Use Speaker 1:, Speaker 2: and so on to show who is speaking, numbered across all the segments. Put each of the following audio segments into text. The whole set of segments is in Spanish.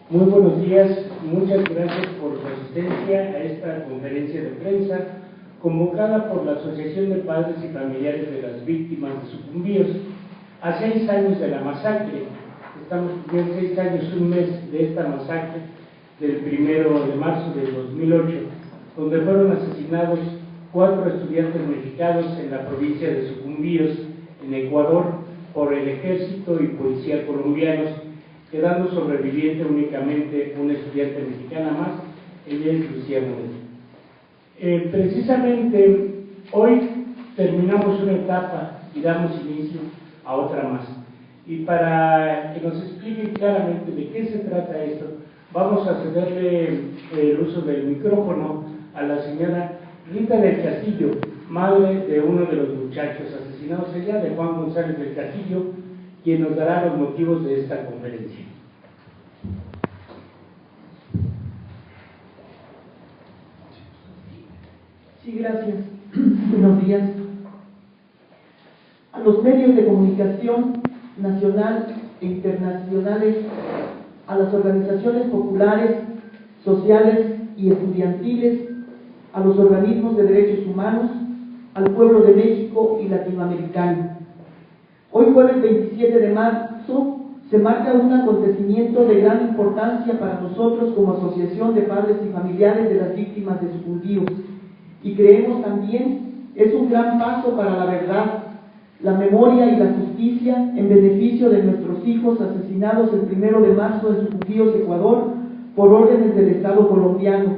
Speaker 1: Muy buenos días, muchas gracias por su asistencia a esta conferencia de prensa convocada por la Asociación de Padres y Familiares de las Víctimas de Sucumbíos a 6 años de la masacre. Estamos cumpliendo 6 años, un mes de esta masacre del 1 de marzo del 2008, donde fueron asesinados 4 estudiantes mexicanos en la provincia de Sucumbíos, en Ecuador, por el ejército y policía colombianos, quedando sobreviviente únicamente una estudiante mexicana más, ella es Lucía Moreno. Precisamente hoy terminamos una etapa y damos inicio a otra más. Y para que nos explique claramente de qué se trata esto, vamos a cederle el uso del micrófono a la señora Rita del Castillo, madre de uno de los muchachos asesinados allá, de Juan González del Castillo, quien nos dará los motivos de esta conferencia.
Speaker 2: Sí, gracias. Buenos días. A los medios de comunicación nacional e internacionales, a las organizaciones populares, sociales y estudiantiles, a los organismos de derechos humanos, al pueblo de México y latinoamericano. Hoy jueves 27 de marzo se marca un acontecimiento de gran importancia para nosotros como Asociación de Padres y Familiares de las Víctimas de Sucumbíos, y creemos también es un gran paso para la verdad, la memoria y la justicia en beneficio de nuestros hijos asesinados el 1 de marzo en Sucumbíos, Ecuador, por órdenes del Estado colombiano,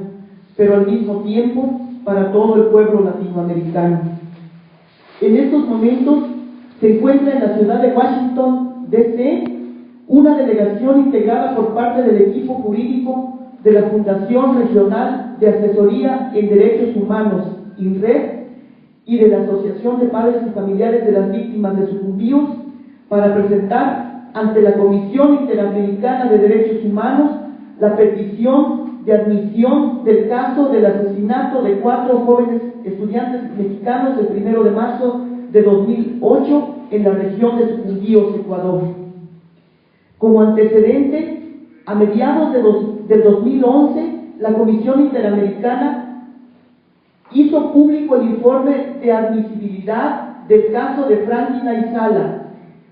Speaker 2: pero al mismo tiempo para todo el pueblo latinoamericano. En estos momentos se encuentra en la ciudad de Washington, D.C., una delegación integrada por parte del equipo jurídico de la Fundación Regional de Asesoría en Derechos Humanos, INRED, y de la Asociación de Padres y Familiares de las Víctimas de Sucumbíos, para presentar ante la Comisión Interamericana de Derechos Humanos la petición de admisión del caso del asesinato de 4 jóvenes estudiantes mexicanos el 1 de marzo de 2008 en la región de Sucumbíos, Ecuador. Como antecedente, a mediados del 2011, la Comisión Interamericana hizo público el informe de admisibilidad del caso de Franklin Ayzala,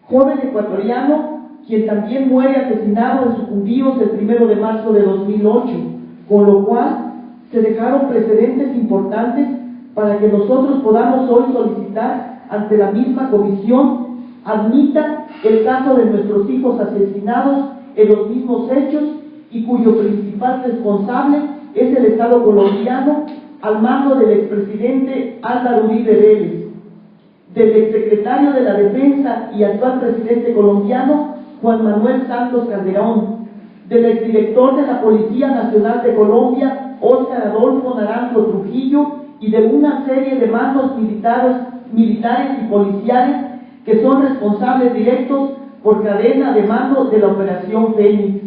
Speaker 2: joven ecuatoriano, quien también muere asesinado en Sucumbíos el 1 de marzo de 2008, con lo cual se dejaron precedentes importantes para que nosotros podamos hoy solicitar ante la misma comisión admita el caso de nuestros hijos asesinados en los mismos hechos y cuyo principal responsable es el Estado colombiano al mando del expresidente Álvaro Uribe Vélez, del exsecretario de la Defensa y actual presidente colombiano Juan Manuel Santos Calderón, del exdirector de la Policía Nacional de Colombia Óscar Adolfo Naranjo Trujillo y de una serie de mandos militares y policiales que son responsables directos por cadena de mando de la Operación Fénix.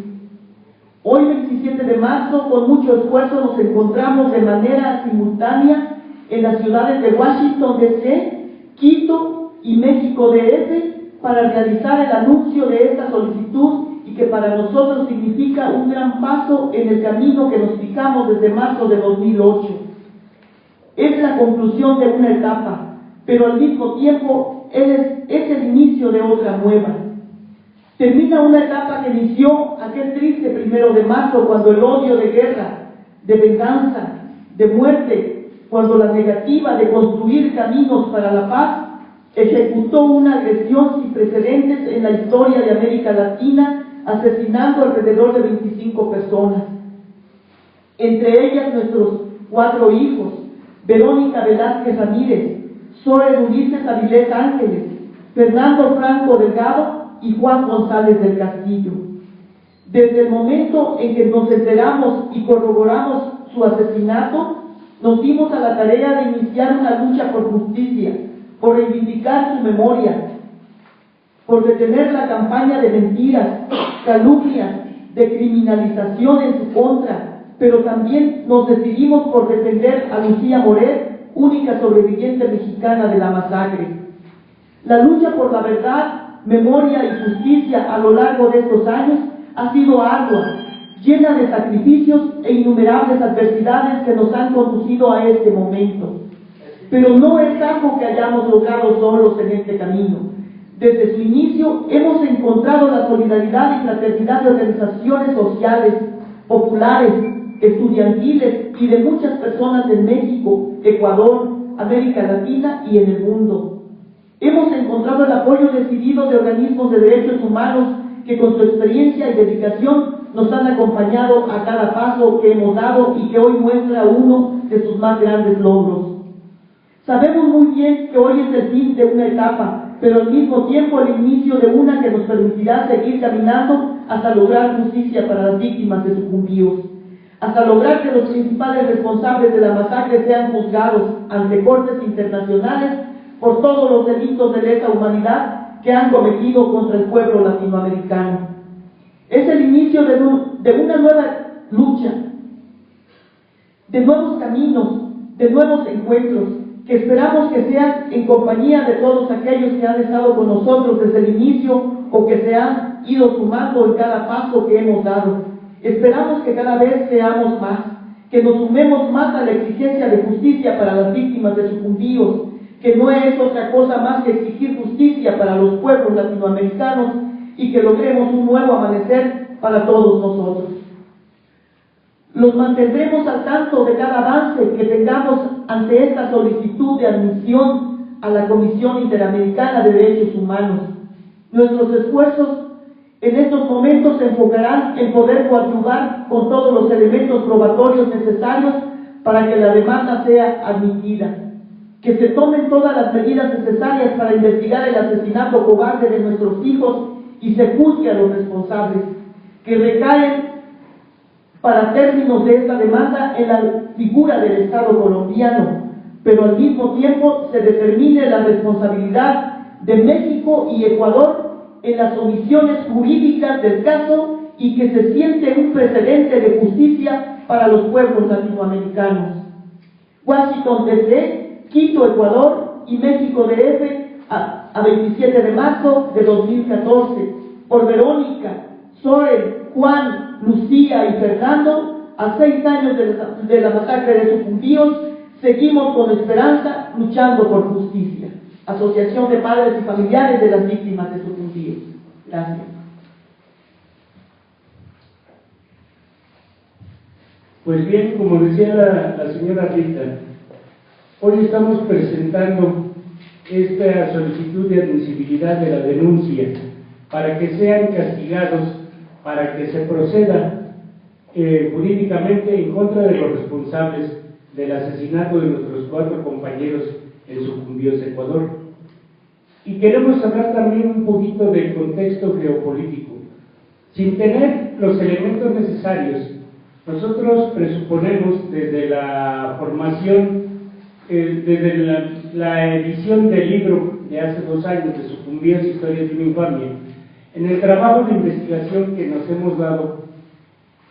Speaker 2: Hoy 27 de marzo, con mucho esfuerzo, nos encontramos de manera simultánea en las ciudades de Washington D.C., Quito y México DF para realizar el anuncio de esta solicitud y que para nosotros significa un gran paso en el camino que nos fijamos desde marzo de 2008. Es la conclusión de una etapa, pero al mismo tiempo es el inicio de otra nueva. Termina una etapa que inició aquel triste 1 de marzo, cuando el odio de guerra, de venganza, de muerte, cuando la negativa de construir caminos para la paz ejecutó una agresión sin precedentes en la historia de América Latina, asesinando alrededor de 25 personas. Entre ellas nuestros 4 hijos, Verónica Velázquez Ramírez, Zoe Ulises Avilés Ángeles, Fernando Franco Delgado y Juan González del Castillo. Desde el momento en que nos enteramos y corroboramos su asesinato, nos dimos a la tarea de iniciar una lucha por justicia, por reivindicar su memoria, por detener la campaña de mentiras, calumnias, de criminalización en su contra, pero también nos decidimos por defender a Lucía Moret, única sobreviviente mexicana de la masacre. La lucha por la verdad, memoria y justicia a lo largo de estos años ha sido ardua, llena de sacrificios e innumerables adversidades que nos han conducido a este momento. Pero no es algo que hayamos logrado solos en este camino. Desde su inicio hemos encontrado la solidaridad y fraternidad de organizaciones sociales, populares, estudiantiles y de muchas personas en México, Ecuador, América Latina y en el mundo. Hemos encontrado el apoyo decidido de organismos de derechos humanos que con su experiencia y dedicación nos han acompañado a cada paso que hemos dado y que hoy muestra uno de sus más grandes logros. Sabemos muy bien que hoy es el fin de una etapa, pero al mismo tiempo el inicio de una que nos permitirá seguir caminando hasta lograr justicia para las víctimas de Sucumbíos, hasta lograr que los principales responsables de la masacre sean juzgados ante cortes internacionales por todos los delitos de lesa humanidad que han cometido contra el pueblo latinoamericano. Es el inicio de una nueva lucha, de nuevos caminos, de nuevos encuentros, que esperamos que sean en compañía de todos aquellos que han estado con nosotros desde el inicio o que se han ido sumando en cada paso que hemos dado. Esperamos que cada vez seamos más, que nos sumemos más a la exigencia de justicia para las víctimas de Sucumbíos, que no es otra cosa más que exigir justicia para los pueblos latinoamericanos y que logremos un nuevo amanecer para todos nosotros. Los mantendremos al tanto de cada avance que tengamos ante esta solicitud de admisión a la Comisión Interamericana de Derechos Humanos. Nuestros esfuerzos en estos momentos se enfocarán en poder coadyuvar con todos los elementos probatorios necesarios para que la demanda sea admitida, que se tomen todas las medidas necesarias para investigar el asesinato cobarde de nuestros hijos y se juzgue a los responsables, que recaen para términos de esta demanda en la figura del Estado colombiano, pero al mismo tiempo se determine la responsabilidad de México y Ecuador en las omisiones jurídicas del caso y que se siente un precedente de justicia para los pueblos latinoamericanos. Washington DC, Quito, Ecuador y México DF a 27 de marzo de 2014, por Verónica, Soren, Juan, Lucía y Fernando, a 6 años de la masacre de Sucumbíos, seguimos con esperanza luchando por justicia. Asociación de Padres y Familiares de las Víctimas de Sucumbíos. Gracias.
Speaker 1: Pues bien, como decía la señora Rita, hoy estamos presentando esta solicitud de admisibilidad de la denuncia para que sean castigados, para que se proceda jurídicamente en contra de los responsables del asesinato de nuestros 4 compañeros en Sucumbíos, Ecuador. Y queremos hablar también un poquito del contexto geopolítico. Sin tener los elementos necesarios, nosotros presuponemos desde la formación, desde la edición del libro de hace 2 años de Sucumbíos, Historias de una Infamia, en el trabajo de investigación que nos hemos dado,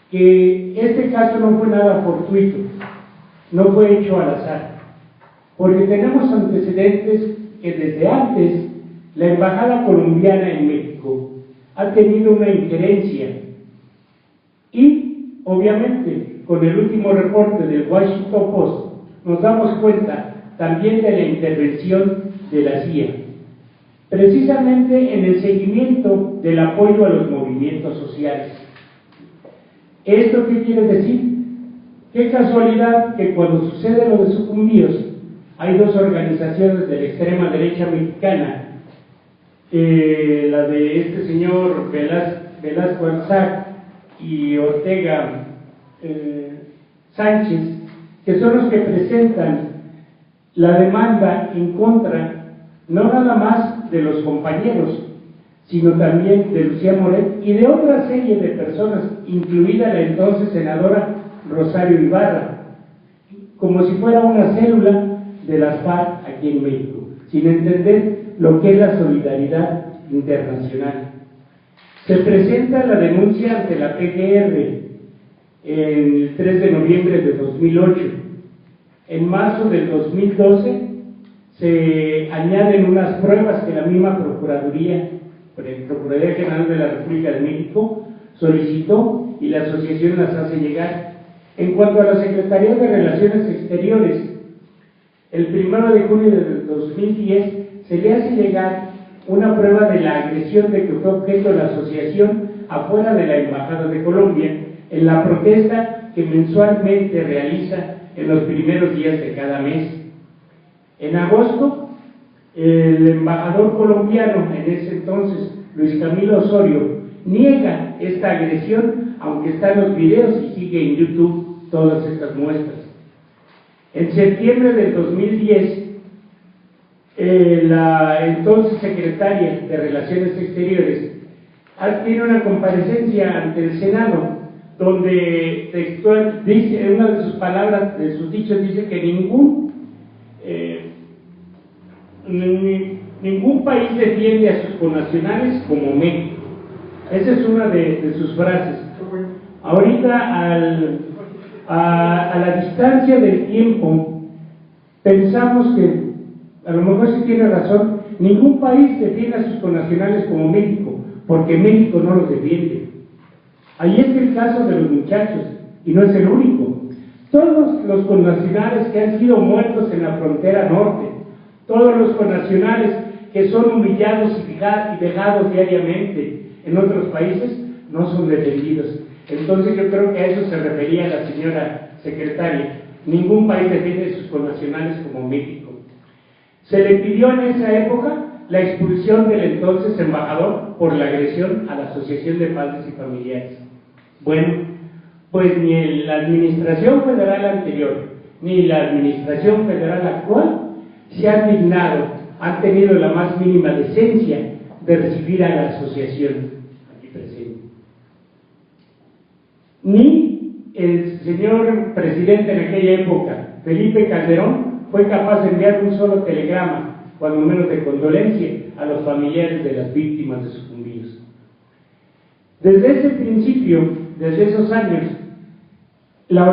Speaker 1: que este caso no fue nada fortuito, no fue hecho al azar, porque tenemos antecedentes que desde antes la Embajada colombiana en México ha tenido una injerencia y, obviamente, con el último reporte del Washington Post nos damos cuenta también de la intervención de la CIA, precisamente en el seguimiento del apoyo a los movimientos sociales. ¿Esto qué quiere decir? Qué casualidad que cuando sucede lo de Sucumbíos, hay 2 organizaciones de la extrema derecha mexicana, la de este señor Velasco Arzac y Ortega Sánchez, que son los que presentan la demanda en contra, no nada más de los compañeros, sino también de Lucía Moret y de otra serie de personas, incluida la entonces senadora Rosario Ibarra, como si fuera una célula de las FARC aquí en México, sin entender lo que es la solidaridad internacional. Se presenta la denuncia ante la PGR el 3 de noviembre de 2008. En marzo del 2012 se añaden unas pruebas que la misma Procuraduría General de la República de México solicitó y la asociación las hace llegar. En cuanto a la Secretaría de Relaciones Exteriores, el 1 de junio de 2010 se le hace llegar una prueba de la agresión de que fue objeto la asociación afuera de la Embajada de Colombia en la protesta que mensualmente realiza en los primeros días de cada mes. En agosto, el embajador colombiano, en ese entonces, Luis Camilo Osorio, niega esta agresión, aunque están los videos y sigue en YouTube todas estas muestras. En septiembre del 2010, la entonces secretaria de Relaciones Exteriores tiene una comparecencia ante el Senado, donde textual dice, en una de sus palabras, de sus dichos, dice que ningún país defiende a sus connacionales como México. Esa es una de sus frases. Ahorita, a la distancia del tiempo, pensamos que, a lo mejor sí tiene razón, ningún país defiende a sus connacionales como México, porque México no los defiende. Ahí es el caso de los muchachos, y no es el único. Todos los connacionales que han sido muertos en la frontera norte, todos los connacionales que son humillados y vejados diariamente en otros países, no son defendidos. Entonces yo creo que a eso se refería la señora secretaria. Ningún país defiende a sus connacionales como México. Se le pidió en esa época la expulsión del entonces embajador por la agresión a la Asociación de Padres y Familiares. Bueno, pues ni la administración federal anterior, ni la administración federal actual se han dignado, han tenido la más mínima decencia de recibir a la asociación aquí presente. Ni el señor presidente en aquella época, Felipe Calderón, fue capaz de enviar un solo telegrama, cuando menos de condolencia, a los familiares de las víctimas de sucumbidos. Desde ese principio, desde esos años, las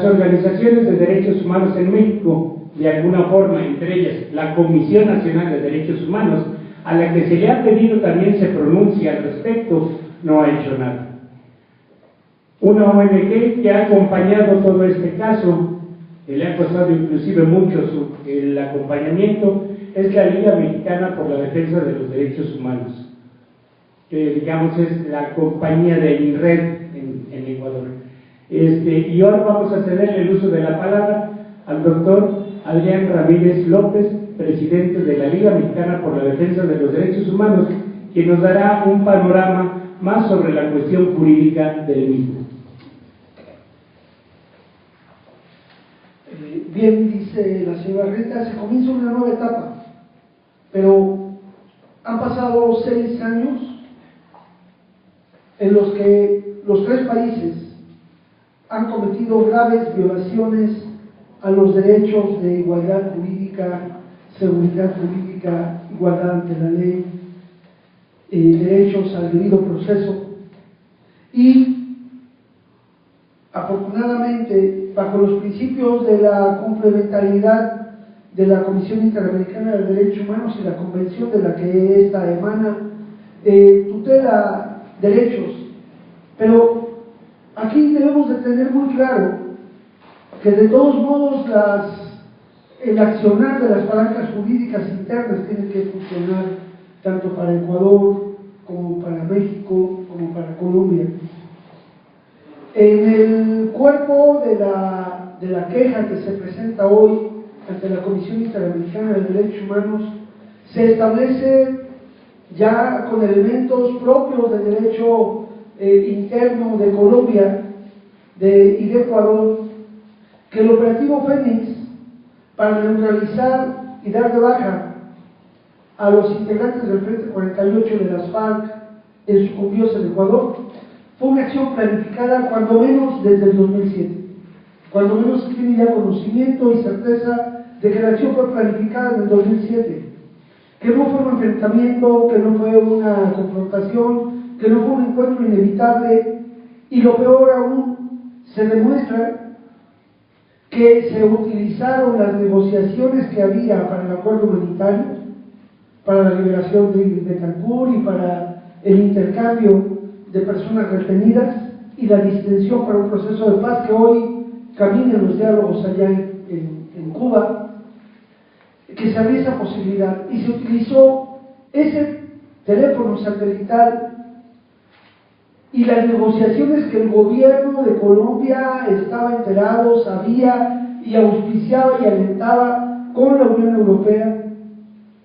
Speaker 1: organizaciones de derechos humanos en México, de alguna forma, entre ellas la Comisión Nacional de Derechos Humanos, a la que se le ha pedido también se pronuncie al respecto, no ha hecho nada. Una ONG que ha acompañado todo este caso, que le ha costado inclusive mucho el acompañamiento, es la Liga Mexicana por la Defensa de los Derechos Humanos, que digamos es la compañía de INRED en Ecuador. Y ahora vamos a cederle el uso de la palabra al doctor Adrián Ramírez López, presidente de la Liga Mexicana por la Defensa de los Derechos Humanos, quien nos dará un panorama más sobre la cuestión jurídica del mismo.
Speaker 3: Bien, dice la señora Rita, se comienza una nueva etapa, pero han pasado 6 años en los que los 3 países han cometido graves violaciones a los derechos de igualdad jurídica, seguridad jurídica, igualdad ante la ley, derechos al debido proceso, y afortunadamente, bajo los principios de la complementariedad de la Comisión Interamericana de Derechos Humanos y la convención de la que esta emana, tutela derechos. Pero aquí debemos de tener muy claro que de todos modos el accionar de las palancas jurídicas internas tiene que funcionar tanto para Ecuador como para México como para Colombia. En el cuerpo de la queja que se presenta hoy ante la Comisión Interamericana de Derechos Humanos se establece ya con elementos propios del derecho interno de Colombia y de Ecuador que el operativo Fénix, para neutralizar y dar de baja a los integrantes del Frente 48 de las FARC en sucumbidos en Ecuador, fue una acción planificada cuando menos desde el 2007. Cuando menos se tiene ya conocimiento y certeza de que la acción fue planificada en el 2007, que no fue un enfrentamiento, que no fue una confrontación, que no fue un encuentro inevitable, y lo peor aún, se demuestra que se utilizaron las negociaciones que había para el acuerdo humanitario, para la liberación de Betancur y para el intercambio de personas retenidas y la distensión para un proceso de paz que hoy camina en los diálogos allá en Cuba, que se abrió esa posibilidad y se utilizó ese teléfono satelital y las negociaciones que el gobierno de Colombia estaba enterado, sabía y auspiciaba y alentaba con la Unión Europea,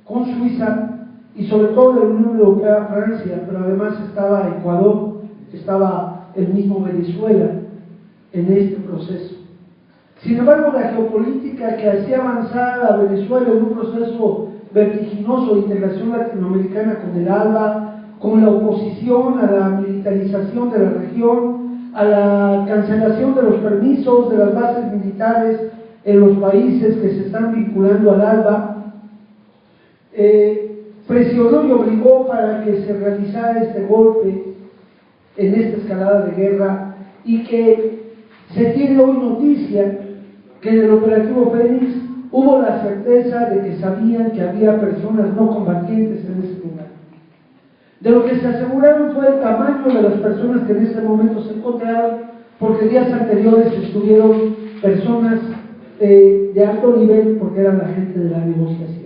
Speaker 3: con Suiza y sobre todo de la Unión Europea, Francia, pero además estaba Ecuador, estaba el mismo Venezuela en este proceso. Sin embargo, la geopolítica que hacía avanzar a Venezuela en un proceso vertiginoso de integración latinoamericana con el ALBA, con la oposición a la militarización de la región, a la cancelación de los permisos de las bases militares en los países que se están vinculando al ALBA, presionó y obligó para que se realizara este golpe en esta escalada de guerra y que se tiene hoy noticia que en el operativo Fénix hubo la certeza de que sabían que había personas no combatientes en ese lugar. De lo que se aseguraron fue el tamaño de las personas que en ese momento se encontraban, porque días anteriores estuvieron personas de alto nivel, porque eran la gente de la negociación.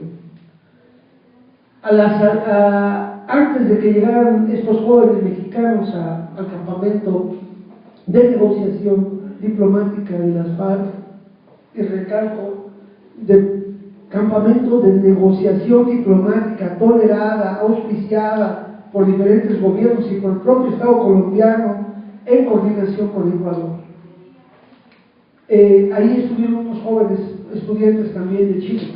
Speaker 3: Antes de que llegaran estos jóvenes mexicanos al campamento de negociación diplomática de las FARC, y recalco, de campamento de negociación diplomática tolerada, auspiciada por diferentes gobiernos y por el propio Estado colombiano en coordinación con Ecuador. Ahí estuvieron unos jóvenes estudiantes también de Chile.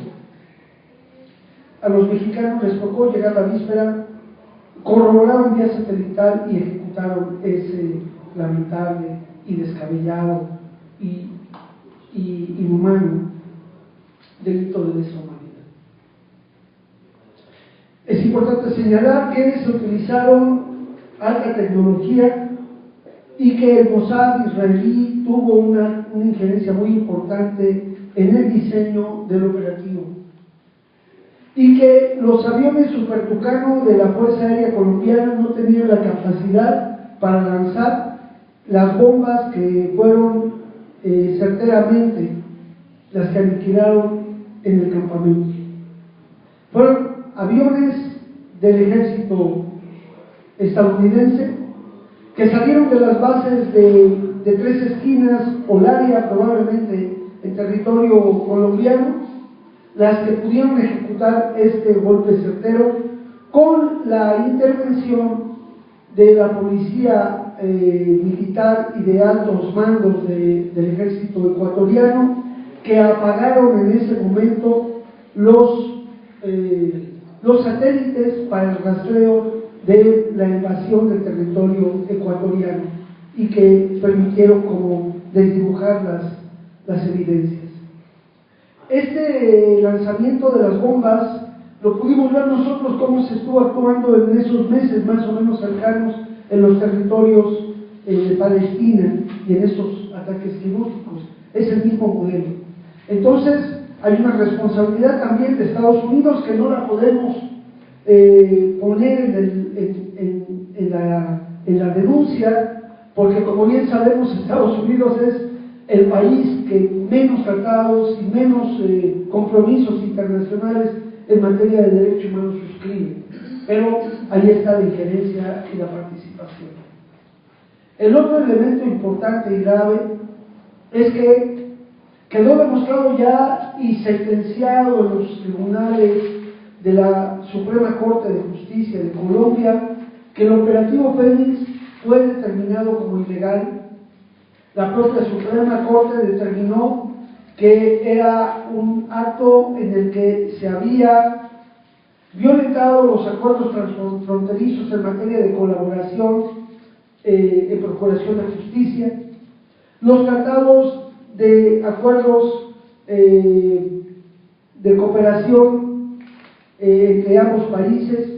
Speaker 3: A los mexicanos les tocó llegar la víspera, corroboraron vía satelital y ejecutaron ese lamentable y descabellado y inhumano delito de lesa humanidad. Es importante señalar que se utilizaron alta tecnología y que el Mossad israelí tuvo una injerencia muy importante en el diseño del operativo y que los aviones Super Tucano de la Fuerza Aérea Colombiana no tenían la capacidad para lanzar las bombas que fueron certeramente las que aniquilaron en el campamento. Fueron aviones del ejército estadounidense que salieron de las bases de Tres Esquinas, Olaria, probablemente en territorio colombiano, las que pudieron ejecutar este golpe certero con la intervención de la policía militar y de altos mandos del ejército ecuatoriano, que apagaron en ese momento los satélites para el rastreo de la invasión del territorio ecuatoriano y que permitieron como desdibujar las evidencias. Este lanzamiento de las bombas lo pudimos ver nosotros cómo se estuvo actuando en esos meses más o menos cercanos en los territorios de Palestina y en esos ataques quirúrgicos. Es el mismo modelo. Entonces hay una responsabilidad también de Estados Unidos que no la podemos poner en la denuncia, porque como bien sabemos Estados Unidos es el país que menos tratados y menos compromisos internacionales en materia de derechos humanos suscribe, pero ahí está la injerencia y la participación. El otro elemento importante y grave es que quedó demostrado ya y sentenciado en los tribunales de la Suprema Corte de Justicia de Colombia que el operativo Fénix fue determinado como ilegal. La propia Suprema Corte determinó que era un acto en el que se había violentado los acuerdos transfronterizos en materia de colaboración en procuración de justicia, los tratados de acuerdos de cooperación entre ambos países,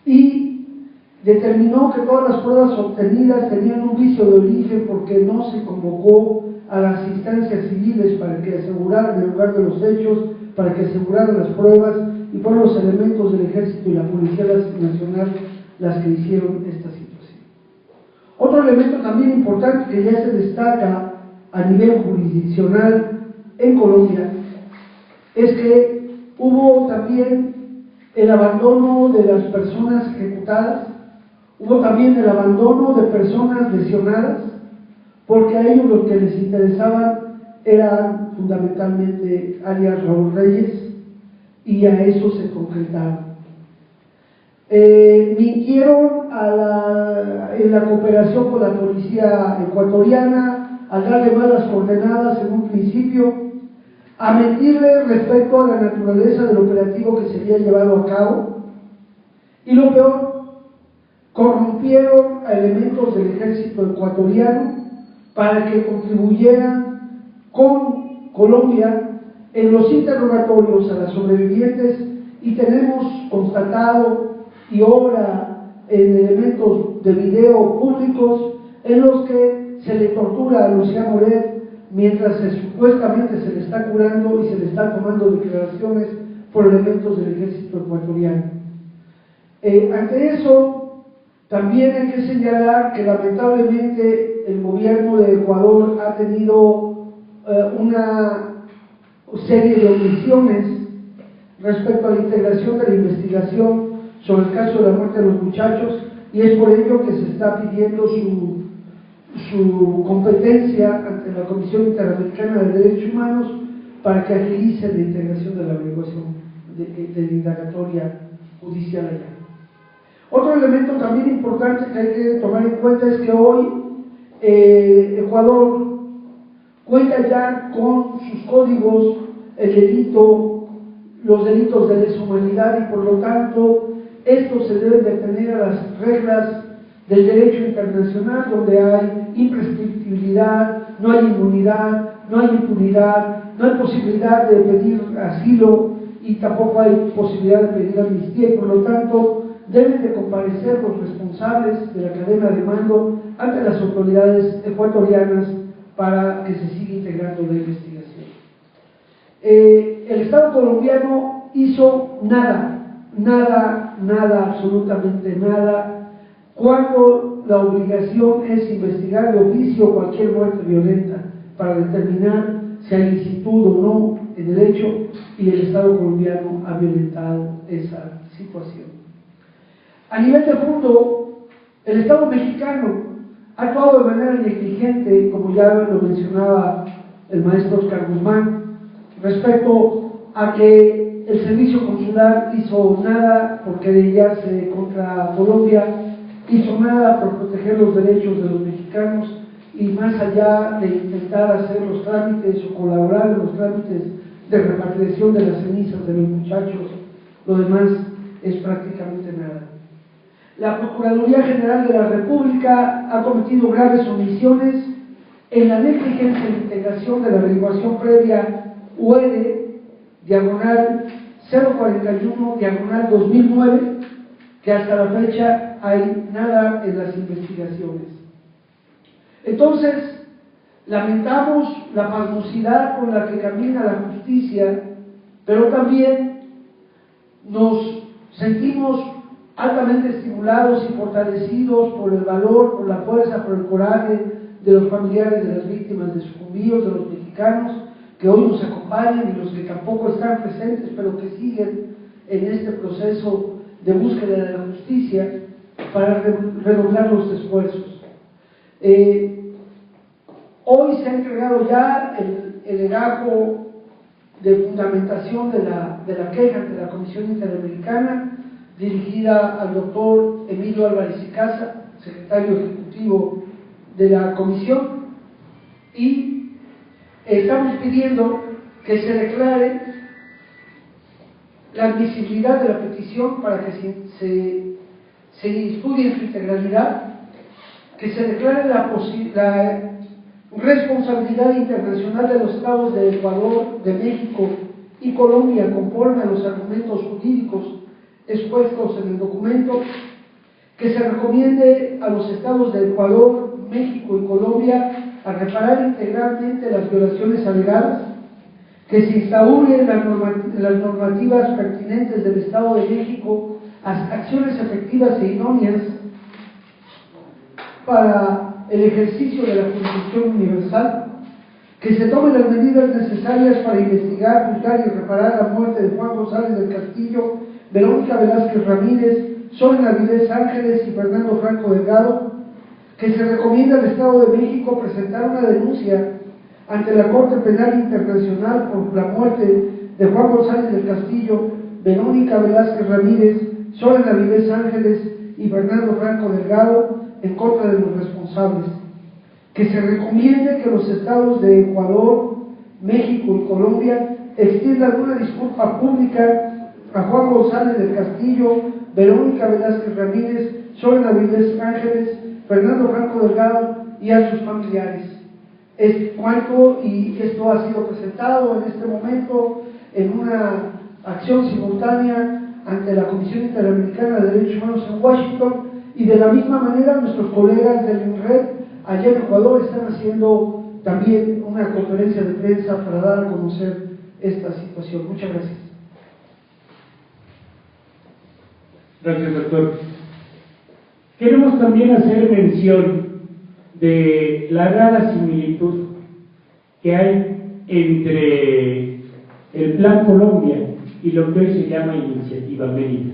Speaker 3: y determinó que todas las pruebas obtenidas tenían un vicio de origen porque no se convocó a las instancias civiles para que aseguraran el lugar de los hechos, para que aseguraran las pruebas, y fueron los elementos del Ejército y la Policía Nacional las que hicieron esta situación. Otro elemento también importante que ya se destaca a nivel jurisdiccional en Colombia es que hubo también el abandono de las personas ejecutadas, hubo también el abandono de personas lesionadas, porque a ellos lo que les interesaban eran fundamentalmente alias Raúl Reyes, y a eso se concretaron. Mintieron en la cooperación con la policía ecuatoriana, al darle malas coordenadas en un principio, a mentirle respecto a la naturaleza del operativo que se había llevado a cabo, y lo peor, corrompieron a elementos del ejército ecuatoriano para que contribuyeran con Colombia en los interrogatorios a las sobrevivientes, y tenemos constatado y obra en elementos de video públicos en los que se le tortura a Lucía Moret mientras supuestamente se le está curando y se le está tomando declaraciones por elementos del ejército ecuatoriano. Ante eso, también hay que señalar que lamentablemente el gobierno de Ecuador ha tenido una serie de omisiones respecto a la integración de la investigación sobre el caso de la muerte de los muchachos, y es por ello que se está pidiendo su competencia ante la Comisión Interamericana de Derechos Humanos para que agilice la integración de la averiguación de la indagatoria judicial allá. Otro elemento también importante que hay que tomar en cuenta es que hoy Ecuador cuenta ya con sus códigos los delitos de deshumanidad, y por lo tanto estos se deben de tener a las reglas del derecho internacional, donde hay imprescriptibilidad, no hay inmunidad, no hay impunidad, no hay posibilidad de pedir asilo y tampoco hay posibilidad de pedir amnistía, y por lo tanto deben de comparecer los responsables de la cadena de mando ante las autoridades ecuatorianas para que se siga integrando la investigación. El Estado colombiano hizo nada, absolutamente nada, cuando la obligación es investigar de oficio cualquier muerte violenta para determinar si hay licitud o no en el hecho, y el Estado colombiano ha violentado esa situación. A nivel de fondo, el Estado mexicano ha actuado de manera negligente, como ya lo mencionaba el maestro Oscar Guzmán, respecto a que el servicio consular hizo nada por querellarse contra Colombia, hizo nada por proteger los derechos de los mexicanos, y más allá de intentar hacer los trámites o colaborar en los trámites de repatriación de las cenizas de los muchachos, lo demás es prácticamente nada. La Procuraduría General de la República ha cometido graves omisiones en la negligencia de integración de la averiguación previa UR, diagonal 041, diagonal 2009, que hasta la fecha hay nada en las investigaciones. Entonces, lamentamos la pasmosidad con la que camina la justicia, pero también nos sentimos altamente estimulados y fortalecidos por el valor, por la fuerza, por el coraje de los familiares de las víctimas de sucumbíos, de los mexicanos que hoy nos acompañan y los que tampoco están presentes, pero que siguen en este proceso de búsqueda de la justicia para redoblar los esfuerzos. Hoy se ha entregado ya el legajo de fundamentación de la queja ante la Comisión Interamericana, dirigida al doctor Emilio Álvarez y Casa, secretario ejecutivo de la Comisión, y estamos pidiendo que se declare la admisibilidad de la petición para que se estudie en su integralidad, que se declare la responsabilidad internacional de los estados de Ecuador, de México y Colombia conforme a los argumentos jurídicos expuestos en el documento, que se recomiende a los estados de Ecuador, México y Colombia a reparar integralmente las violaciones alegadas, que se instauren las normativas pertinentes del Estado de México acciones efectivas e idóneas para el ejercicio de la jurisdicción universal, que se tomen las medidas necesarias para investigar, juzgar y reparar la muerte de Juan González del Castillo, Verónica Velázquez Ramírez, Soren Avilés Ángeles y Fernando Franco Delgado, que se recomienda al Estado de México presentar una denuncia ante la Corte Penal Internacional por la muerte de Juan González del Castillo, Verónica Velázquez Ramírez, Soren Avilés Ángeles y Fernando Franco Delgado en contra de los responsables. Que se recomiende que los estados de Ecuador, México y Colombia extiendan una disculpa pública a Juan González del Castillo, Verónica Velázquez Ramírez, Soren Avilés Ángeles, Fernando Franco Delgado y a sus familiares. Es cuanto, y esto ha sido presentado en este momento en una acción simultánea ante la Comisión Interamericana de Derechos Humanos en Washington, y de la misma manera nuestros colegas del INRED allá en Ecuador están haciendo también una conferencia de prensa para dar a conocer esta situación. Muchas gracias.
Speaker 1: Gracias, doctor. Queremos también hacer mención de la rara similitud que hay entre el Plan Colombia y lo que hoy se llama Iniciativa Mérida.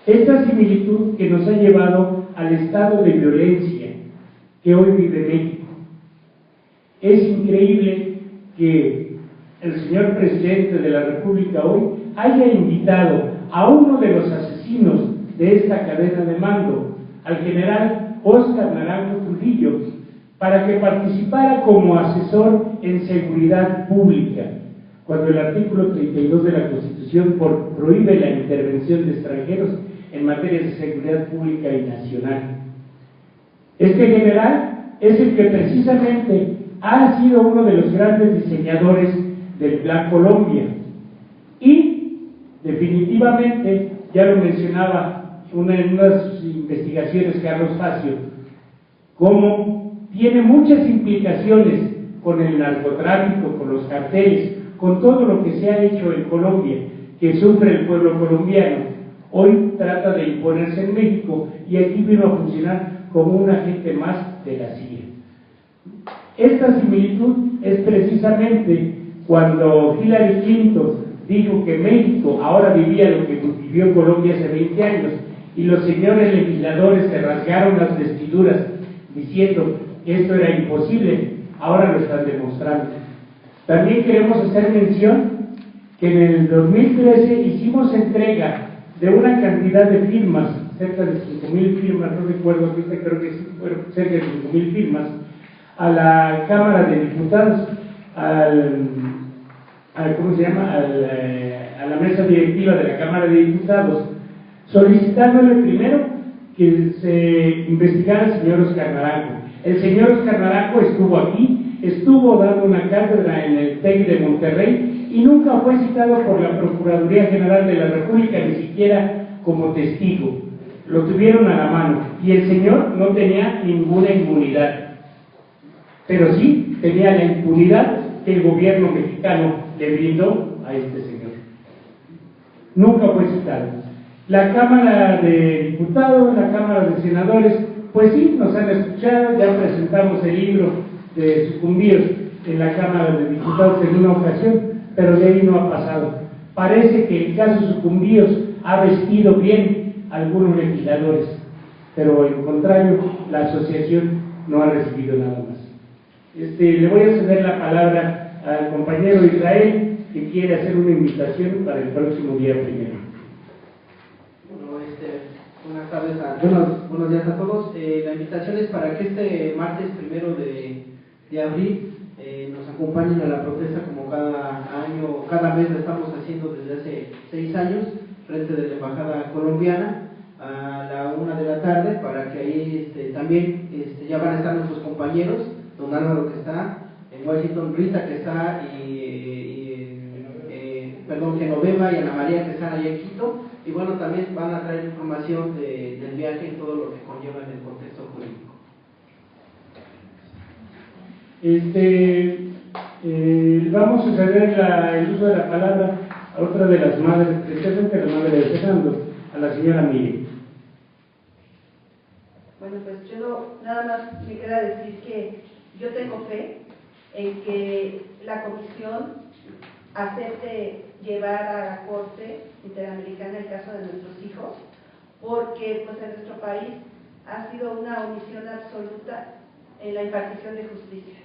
Speaker 1: Esta similitud que nos ha llevado al estado de violencia que hoy vive México. Es increíble que el señor presidente de la República hoy haya invitado a uno de los asesinos de esta cadena de mando, al general Óscar Naranjo Trujillo, para que participara como asesor en seguridad pública, cuando el artículo 32 de la Constitución prohíbe la intervención de extranjeros en materia de seguridad pública y nacional. Este general es el que precisamente ha sido uno de los grandes diseñadores del Plan Colombia y definitivamente, ya lo mencionaba en unas investigaciones Carlos Facio, como tiene muchas implicaciones con el narcotráfico, con los carteles, con todo lo que se ha hecho en Colombia, que sufre el pueblo colombiano. Hoy trata de imponerse en México y aquí vino a funcionar como un agente más de la CIA. Esta similitud es precisamente cuando Hillary Clinton dijo que México ahora vivía lo que vivió Colombia hace 20 años y los señores legisladores se rasgaron las vestiduras diciendo que esto era imposible. Ahora lo están demostrando. También queremos hacer mención que en el 2013 hicimos entrega de una cantidad de firmas, cerca de 5,000 firmas, no recuerdo ahorita, creo que fueron cerca de 5,000 firmas, a la Cámara de Diputados, ¿cómo se llama? A la mesa directiva de la Cámara de Diputados, solicitándole primero que se investigara al señor Óscar Naranjo. El señor Óscar Naranjo estuvo aquí, estuvo dando una cátedra en el TEC de Monterrey y nunca fue citado por la Procuraduría General de la República, ni siquiera como testigo. Lo tuvieron a la mano y el señor no tenía ninguna inmunidad, pero sí tenía la impunidad que el gobierno mexicano le brindó a este señor. Nunca fue citado. La Cámara de Diputados, la Cámara de Senadores, pues sí, nos han escuchado, ya presentamos el libro de Sucumbíos en la Cámara de Diputados en una ocasión, pero de ahí no ha pasado. Parece que el caso Sucumbíos ha vestido bien a algunos legisladores, pero en contrario, la asociación no ha recibido nada más. Le voy a ceder la palabra al compañero Israel, que quiere hacer una invitación para el próximo día primero.
Speaker 4: Buenas tardes, buenos días a todos. La invitación es para que este martes 1 de abril nos acompañen a la protesta como cada mes lo estamos haciendo desde hace 6 años, frente de la Embajada Colombiana, a la 1 de la tarde, para que ahí también ya van a estar nuestros compañeros, don Álvaro que está en Washington, Rita que está, Genoveva y Ana María que están allá en Quito, y bueno, también van a traer información del viaje y todo lo que conlleva en el contexto jurídico.
Speaker 1: Vamos a ceder el uso de la palabra a otra de las madres, precisamente la madre de Fernando, a la señora Miriam.
Speaker 5: Bueno, pues yo nada más me queda decir que yo tengo fe en que la comisión acepte llevar a la Corte Interamericana el caso de nuestros hijos, porque pues en nuestro país ha sido una omisión absoluta en la impartición de justicia.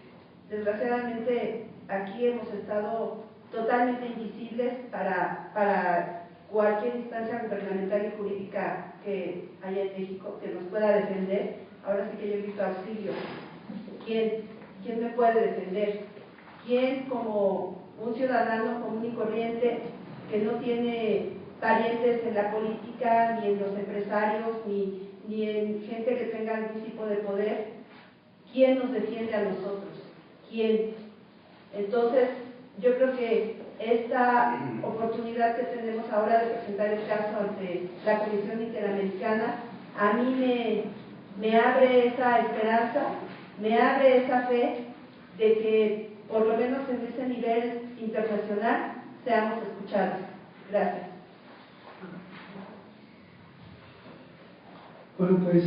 Speaker 5: Desgraciadamente aquí hemos estado totalmente invisibles para cualquier instancia gubernamental y jurídica que haya en México que nos pueda defender. Ahora sí que yo he visto auxilio. ¿Quién me puede defender? ¿Quién, como un ciudadano común y corriente que no tiene parientes en la política, ni en los empresarios, ni en gente que tenga algún tipo de poder, quién nos defiende a nosotros? ¿Quién? Entonces, yo creo que esta oportunidad que tenemos ahora de presentar el caso ante la Comisión Interamericana, a mí me abre esa esperanza, me abre esa fe de que por lo menos en ese nivel internacional seamos escuchados. Gracias.
Speaker 3: Bueno, pues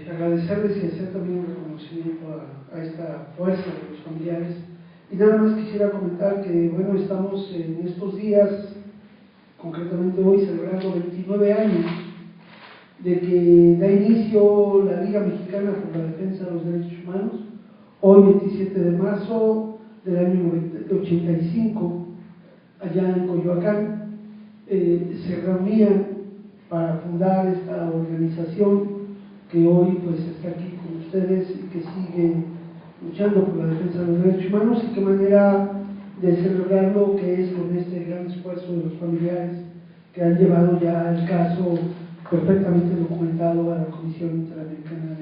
Speaker 3: agradecerles y hacer también un reconocimiento a esta fuerza de los familiares. Y nada más quisiera comentar que, bueno, estamos en estos días, concretamente hoy, celebrando 29 años de que da inicio la Liga Mexicana por la Defensa de los Derechos Humanos. Hoy, 27 de marzo del año 85, allá en Coyoacán, se reunían para fundar esta organización que hoy pues está aquí con ustedes y que sigue luchando por la defensa de los derechos humanos. Y qué manera de celebrarlo que es con este gran esfuerzo de los familiares que han llevado ya el caso perfectamente documentado a la Comisión Interamericana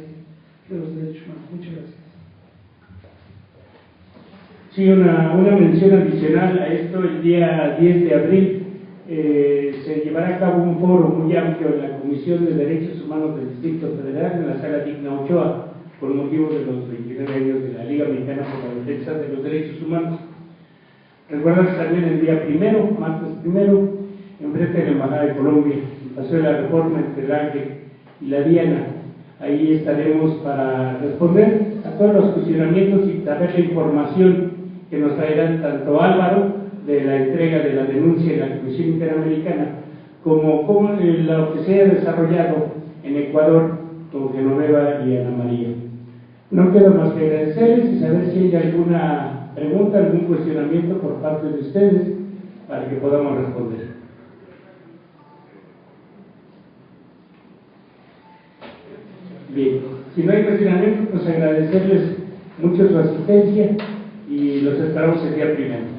Speaker 3: de los Derechos Humanos. Muchas gracias.
Speaker 1: Sí, una mención adicional a esto: el día 10 de abril se llevará a cabo un foro muy amplio en la Comisión de Derechos Humanos del Distrito Federal, en la Sala Digna Ochoa, por motivo de los 29 años de la Liga Mexicana por la Defensa de los Derechos Humanos. Recuerda también el día primero, martes primero, enfrente de la Embajada de Colombia, el Paseo de la Reforma entre el Ángel y la Diana. Ahí estaremos para responder a todos los cuestionamientos y saber la información que nos traerán tanto Álvaro, de la entrega de la denuncia en la Comisión Interamericana, como lo que se ha desarrollado en Ecuador con Genoveva y Ana María. No queda más que agradecerles y saber si hay alguna pregunta, algún cuestionamiento por parte de ustedes para que podamos responder. Bien, si no hay cuestionamiento, pues agradecerles mucho su asistencia y los esperamos el día primero.